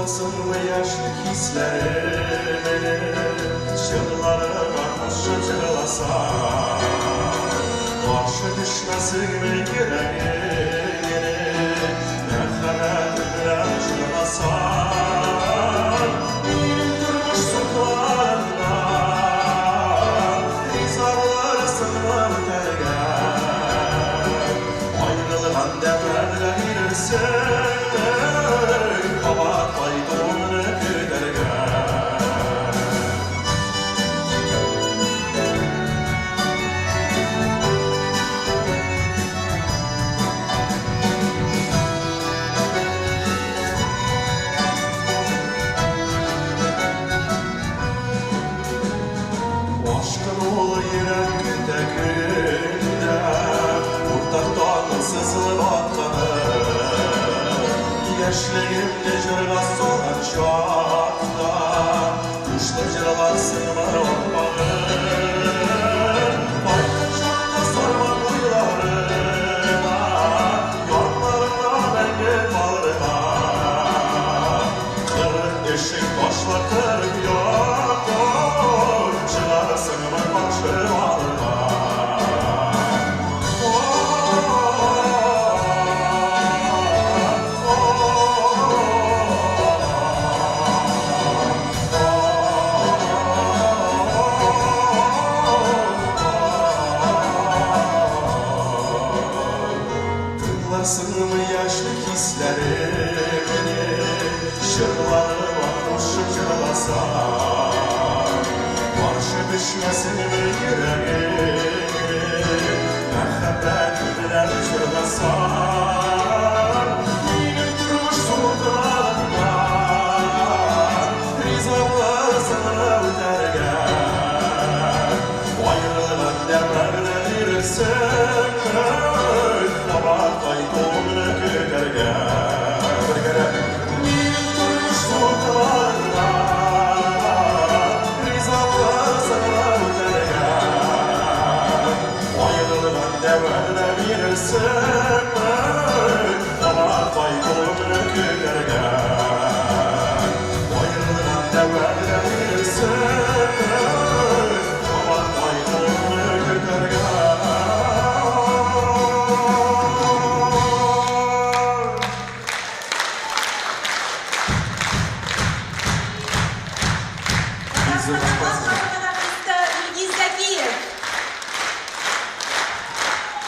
Tılsımlı yaşlık hisleri çığlarına koşup çığlasan karşı düşmesin mi yüreğine ne kadar bilen çığlasan benim durmuş sokağından izarlar sınır tergen ayrılığın devrede girsin aşkın ol yüreğimde günde Kurtaktan sızılıp atlanır Gençliğimde cırgaz olan çağda Kuşlu cırlar sığmar bakmağır Baykın çağda sorma kuyularına Yanlarına engel bağrına Kırık eşik başlatır yok Sınıma başlarım ağırma Tınlarsın mı yaşlık hislerini Şırlarıma koşup çırlasan Karşı düşmesin mi yüreğine Merhamet bilen çırlasan Benim durmuş sultanlar Rizalı sana ötergen Ayrılığın devrede verirsin Ama kaybolunu kötergen Benim durmuş sultanlar Devrede bilirsin Ama kaybolunu kötergen Ayrılığın devrede bilirsin Ama kaybolunu kötergen Biz de